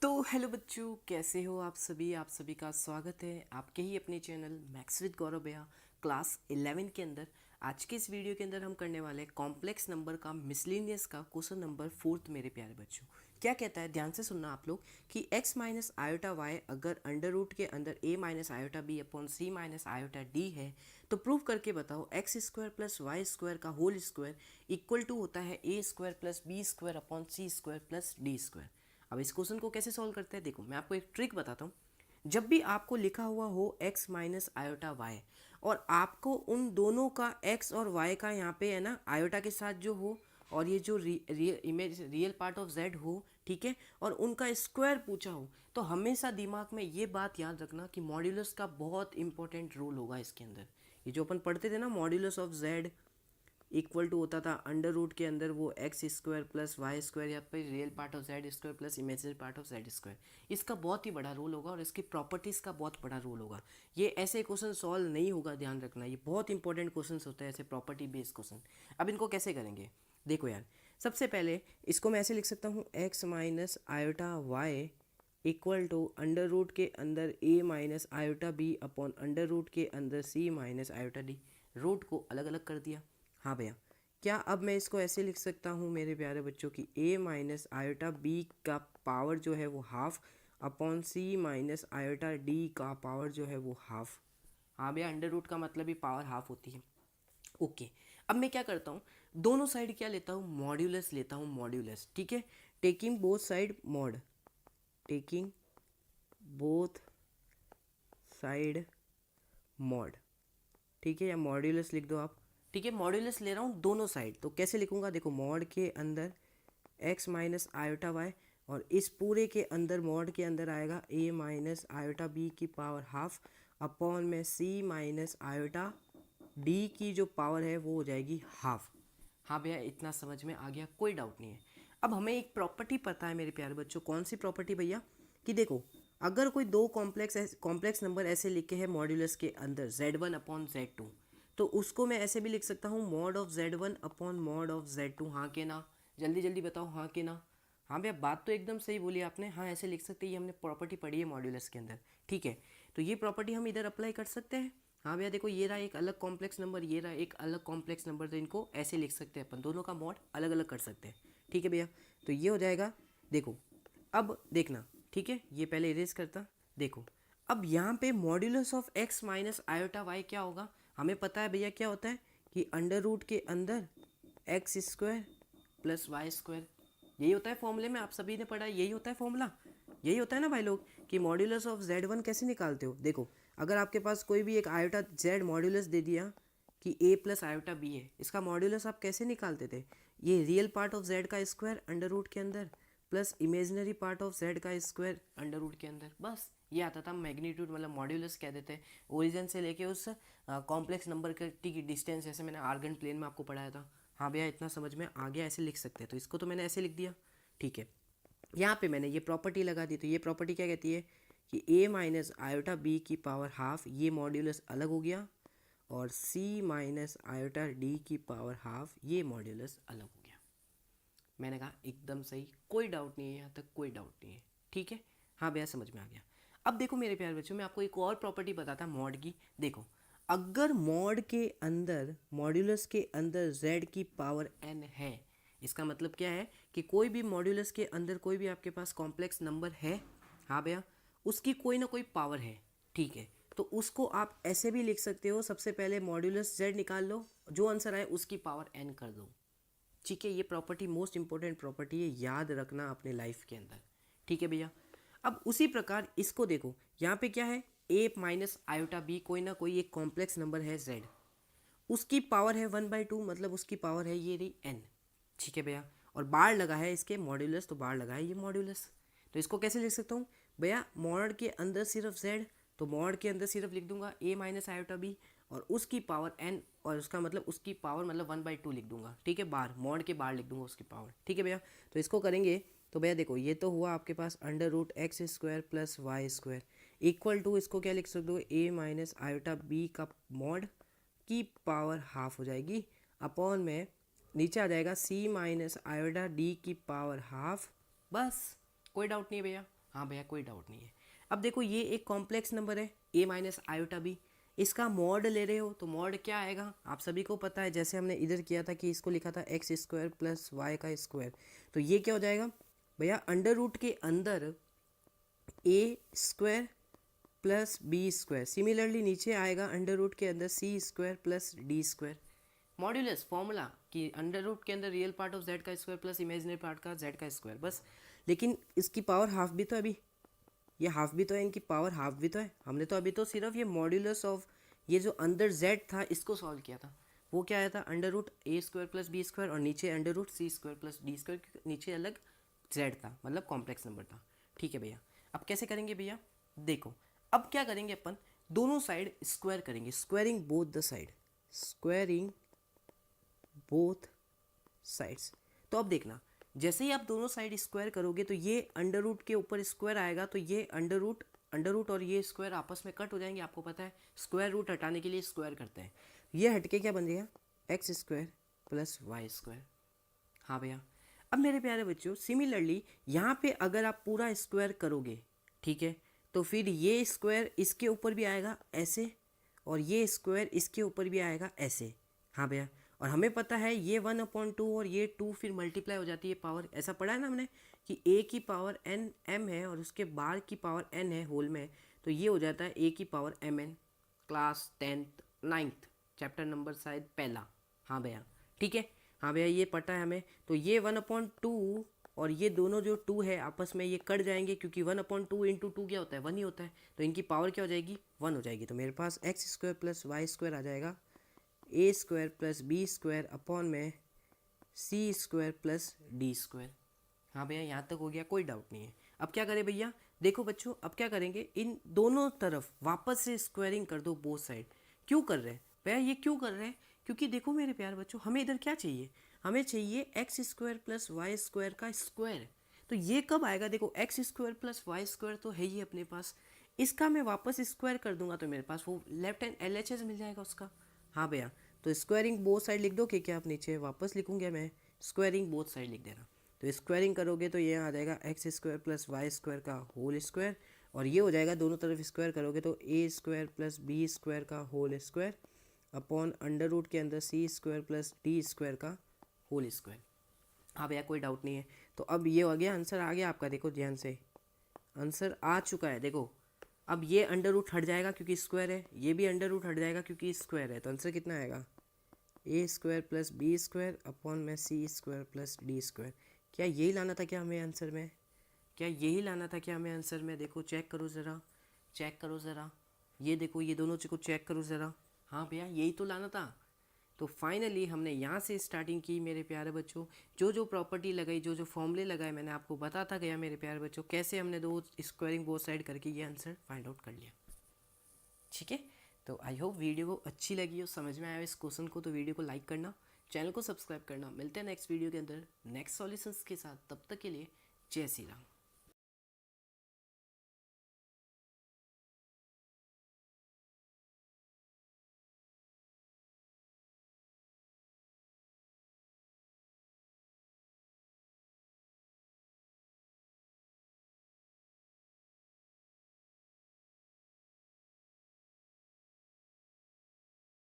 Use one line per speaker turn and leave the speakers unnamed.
तो हेलो बच्चों, कैसे हो आप सभी का स्वागत है आपके ही अपने चैनल मैथ्स विद गौरव भैया क्लास 11 के अंदर। आज के इस वीडियो के अंदर हम करने वाले हैं कॉम्प्लेक्स नंबर का मिसलेनियस का क्वेश्चन नंबर 4 मेरे प्यारे बच्चों। क्या कहता है, ध्यान से सुनना आप लोग कि x माइनस आयोटा वाई अगर अंडर रूट के अंदर a minus iota b upon c minus iota d है तो प्रूव करके बताओ x square plus y square का होल स्क्वायर इक्वल टू होता है a square plus b square upon c square plus d square. अब इस क्वेश्चन को कैसे सॉल्व करते हैं, देखो मैं आपको एक ट्रिक बताता हूँ। जब भी आपको लिखा हुआ हो x माइनस आयोटा वाई और आपको उन दोनों का x और y का यहाँ पे है ना आयोटा के साथ जो हो और ये जो रियल पार्ट ऑफ z हो, ठीक है, और उनका स्क्वायर पूछा हो, तो हमेशा दिमाग में ये बात याद रखना कि मॉड्यूलस का बहुत इंपॉर्टेंट रोल होगा इसके अंदर। ये जो अपन पढ़ते थे ना, modulus of z equal to होता था अंडर रूट के अंदर वो x square plus y square या फिर real part of z square plus imaginary part of z square. इसका बहुत ही बड़ा रोल होगा और इसकी प्रॉपर्टीज़ का बहुत बड़ा रोल होगा। ये ऐसे क्वेश्चन सॉल्व नहीं होगा, ध्यान रखना, ये बहुत इंपॉर्टेंट क्वेश्चन होते हैं ऐसे प्रॉपर्टी बेस्ड क्वेश्चन। अब इनको कैसे करेंगे, देखो यार, सबसे पहले इसको मैं ऐसे लिख सकता हूँ x minus iota y equal to under root के अंदर a minus iota b upon under root के अंदर c minus iota d. Root को अलग अलग कर दिया। हाँ भैया, क्या अब मैं इसको ऐसे लिख सकता हूँ मेरे प्यारे बच्चों की a माइनस आयोटा बी का पावर जो है वो half upon c minus iota D का पावर जो है वो हाफ। हाँ भैया, अंडर रूट का मतलब ही पावर हाफ होती है। ओके, अब मैं क्या करता हूँ, दोनों साइड क्या लेता हूँ, मॉड्यूलस लेता हूँ, मॉड्यूलस, ठीक है। Taking both side mod, taking both side mod, ठीक है, या मॉड्यूलस लिख दो आप, ठीक है। मॉड्यूलस ले रहा हूँ दोनों साइड, तो कैसे लिखूंगा, देखो मॉड के अंदर x माइनस आयोटा वाई और इस पूरे के अंदर मॉड के अंदर आएगा a माइनस आयोटा बी की पावर हाफ अपॉन में c माइनस आयोटा d की जो पावर है वो हो जाएगी हाफ। हाँ भैया, इतना समझ में आ गया, कोई डाउट नहीं है। अब हमें एक प्रॉपर्टी पता है मेरे प्यारे बच्चों, कौन सी प्रॉपर्टी भैया, कि देखो अगर कोई दो कॉम्प्लेक्स नंबर ऐसे लिखे हैं मॉड्यूलस के अंदर z1 अपॉन z2, तो उसको मैं ऐसे भी लिख सकता हूँ mod of z1 upon mod of z2। हाँ के ना, जल्दी जल्दी बताओ, हाँ के ना। हाँ भैया, बात तो एकदम सही बोली आपने, हाँ ऐसे लिख सकते हैं, ये हमने प्रॉपर्टी पढ़ी है मॉड्यूलस के अंदर, ठीक है। तो ये प्रॉपर्टी हम इधर अप्लाई कर सकते हैं। हाँ भैया देखो, ये रहा एक अलग कॉम्प्लेक्स नंबर, ये रहा एक अलग कॉम्प्लेक्स नंबर, तो इनको ऐसे लिख सकते हैं अपन, दोनों का मॉड अलग अलग कर सकते हैं, ठीक है भैया। तो ये हो जाएगा, देखो अब देखना, ठीक है, ये पहले इरेज करता, देखो अब यहाँ पे modulus of x minus iota y क्या होगा, हमें पता है भैया क्या होता है कि अंडर रूट के अंदर x square plus y square, यही होता है फॉर्मूले में, आप सभी ने पढ़ा है, यही होता है फॉर्मूला, यही होता है ना भाई लोग, कि मॉड्यूलस ऑफ z1 कैसे निकालते हो। देखो अगर आपके पास कोई भी एक आयोटा z मॉड्यूलस दे दिया कि a प्लस आयोटा b है, इसका मॉड्यूलस आप कैसे निकालते थे, ये रियल पार्ट ऑफ z का स्क्वायर अंडर रूट के अंदर plus imaginary part of z का स्क्वायर अंडर रूट के अंदर, बस ये आता था मैग्नीट्यूड, मतलब मॉड्यूलस कह देते हैं ओरिजिन से लेके उस कॉम्प्लेक्स नंबर की डिस्टेंस, जैसे मैंने आर्गन प्लेन में आपको पढ़ाया था। हाँ भैया, इतना समझ में आ गया, ऐसे लिख सकते हैं, तो इसको तो मैंने ऐसे लिख दिया, ठीक है। यहाँ पे मैंने ये प्रॉपर्टी लगा दी, तो ये प्रॉपर्टी क्या कहती है कि a माइनस आयोटा बी की पावर हाफ, ये मॉड्यूलस अलग हो गया, और c माइनस आयोटा डी की पावर हाफ, ये मॉड्यूलस अलग हो गया। मैंने कहा एकदम सही, कोई डाउट नहीं है, यहाँ तक कोई डाउट नहीं है, ठीक है। हाँ भैया, समझ में आ गया। अब देखो मेरे प्यारे बच्चों, मैं आपको एक और प्रॉपर्टी बताता मॉड की। देखो अगर मॉड के अंदर मॉड्यूलस के अंदर z की पावर n है, इसका मतलब क्या है कि कोई भी मॉड्यूलस के अंदर कोई भी आपके पास कॉम्प्लेक्स नंबर है, हाँ भैया, उसकी कोई ना कोई पावर है, ठीक है। तो उसको आप ऐसे भी लिख सकते हो, सबसे पहले मॉड्यूलस z निकाल लो, जो आंसर आए उसकी पावर n कर दो, ठीक है। ये प्रॉपर्टी मोस्ट इंपॉर्टेंट प्रॉपर्टी है, याद रखना अपने लाइफ के अंदर, ठीक है भैया। अब उसी प्रकार इसको देखो, यहाँ पे क्या है, a माइनस आयोटा बी, कोई ना कोई एक कॉम्प्लेक्स नंबर है z, उसकी पावर है 1/2, मतलब उसकी पावर है ये रही n, ठीक है भैया। और बार लगा है इसके मॉड्यूलस, तो बार लगा है ये मॉड्यूलस, तो इसको कैसे लिख सकता हूँ भैया, मॉड के अंदर सिर्फ z, तो मॉड के अंदर सिर्फ लिख दूंगा a माइनस आयोटा बी और उसकी पावर n, और उसका मतलब उसकी पावर मतलब 1/2 लिख दूंगा, ठीक है, बार मॉड के बार लिख दूंगा उसकी पावर, ठीक है भैया। तो इसको करेंगे तो भैया देखो, ये तो हुआ आपके पास under root x square plus y square equal to, इसको क्या लिख सकते हो, a माइनस आयोटा बी का मॉड की पावर हाफ हो जाएगी अपॉन में नीचे आ जाएगा c माइनस आयोटा डी की पावर हाफ, बस कोई डाउट नहीं है भैया, हाँ भैया कोई डाउट नहीं है। अब देखो ये एक कॉम्प्लेक्स नंबर है a माइनस आयोटा बी, इसका मॉड ले रहे हो तो मॉड क्या आएगा आप सभी को पता है, जैसे हमने इधर किया था कि इसको लिखा था एक्स स्क्वायर प्लस वाई का स्क्वायर, तो ये क्या हो जाएगा भैया अंडर रूट के अंदर a square plus b square, similarly नीचे आएगा अंडर रूट के अंदर c square plus d square. Modulus formula कि अंडर रूट के अंदर रियल पार्ट ऑफ जेड का स्क्वायर प्लस इमेजिनरी पार्ट का जेड का स्क्वायर, बस। लेकिन इसकी पावर हाफ भी तो है अभी, ये हाफ भी तो है, इनकी पावर हाफ भी तो है। हमने तो अभी तो सिर्फ ये मॉड्यूलस ऑफ ये जो अंदर जेड था इसको सॉल्व किया था, वो क्या आया था अंडर रूट ए स्क्वायर प्लस बी स्क्वायर और नीचे अंडर रूट सी स्क्वायर प्लस डी स्क्वायर, नीचे अलग जेड था मतलब कॉम्प्लेक्स नंबर था। ठीक है भैया, अब कैसे करेंगे भैया, देखो अब क्या करेंगे अपन दोनों साइड स्क्वायर करेंगे, squaring both the side, squaring both sides. तो अब देखना जैसे ही आप दोनों साइड स्क्वायर करोगे तो ये अंडर रूट के ऊपर स्क्वायर आएगा, तो ये अंडर रूट और ये स्क्वायर आपस में कट हो जाएंगे। आपको पता है स्क्वायर रूट हटाने के लिए स्क्वायर करते हैं, ये हटके क्या बन जाएगा x square plus y square. हाँ भैया, अब मेरे प्यारे बच्चों सिमिलरली यहाँ पे अगर आप पूरा स्क्वायर करोगे, ठीक है, तो फिर ये स्क्वायर इसके ऊपर भी आएगा ऐसे और ये स्क्वायर इसके ऊपर भी आएगा ऐसे। हाँ भैया, और हमें पता है ये 1/2 और ये 2 फिर मल्टीप्लाई हो जाती है पावर, ऐसा पढ़ा है ना हमने कि a की पावर n m है और उसके बाहर की पावर n है होल में, तो ये हो जाता है a की power mn। Class 10th 9th chapter number शायद पहला। हाँ भैया ठीक है, हाँ भैया ये पता है हमें। तो ये 1/2 और ये दोनों जो 2 है आपस में ये कट जाएंगे, क्योंकि 1/2 इंटू 2 क्या होता है 1 ही होता है, तो इनकी पावर क्या हो जाएगी 1 हो जाएगी। तो मेरे पास x square plus y square आ जाएगा a square plus b square upon में c square plus d square. हाँ भैया यहाँ तक हो गया, कोई डाउट नहीं है। अब क्या करें भैया, देखो बच्चों अब क्या करेंगे, इन दोनों तरफ वापस से स्क्वायरिंग कर दो बोथ साइड। क्यों कर रहे हैं भैया, ये क्यों कर रहे हैं, क्योंकि देखो मेरे प्यार बच्चों हमें इधर क्या चाहिए, हमें चाहिए x square plus y square का स्क्वायर। तो ये कब आएगा, देखो x square plus y square तो है ही अपने पास, इसका मैं वापस स्क्वायर कर दूंगा तो मेरे पास वो लेफ्ट हैंड LHS मिल जाएगा उसका। हाँ भैया, तो स्क्वायरिंग बोथ साइड लिख दो कि क्या आप नीचे वापस लिखूंगा मैं स्क्वायरिंग बोथ साइड लिख देना। तो स्क्वायरिंग करोगे तो ये आ जाएगा x square plus y square का होल स्क्वायर, और ये हो जाएगा दोनों तरफ स्क्वायर करोगे तो a square plus b square का whole square upon under root के अंदर c square plus d square का होल स्क्वायर। हाँ भैया कोई डाउट नहीं है। तो अब ये हो गया, आंसर आ गया आपका, देखो ध्यान से आंसर आ चुका है। देखो अब ये अंडर रूट हट जाएगा क्योंकि स्क्वायर है, ये भी अंडर रूट हट जाएगा क्योंकि स्क्वायर है, तो आंसर कितना आएगा a square plus b square upon में c square plus d square. क्या यही लाना था क्या हमें आंसर में, क्या यही लाना था क्या हमें आंसर में, देखो चेक करो ज़रा, चेक करो ज़रा, ये देखो ये दोनों चीज़ को चेक करो ज़रा। हाँ भैया यही तो लाना था। तो फाइनली हमने यहाँ से स्टार्टिंग की मेरे प्यारे बच्चों, जो जो प्रॉपर्टी लगाई, जो जो फॉर्मूले लगाए मैंने आपको बताता गया मेरे प्यारे बच्चों, कैसे हमने दो स्क्वायरिंग बोथ साइड करके ये आंसर फाइंड आउट कर लिया। ठीक है, तो आई होप वीडियो को अच्छी लगी हो, समझ में आया इस क्वेश्चन को, तो वीडियो को लाइक करना, चैनल को सब्सक्राइब करना। मिलते हैं नेक्स्ट वीडियो के अंदर नेक्स्ट सॉल्यूशंस के साथ, तब तक के लिए जय श्री राम।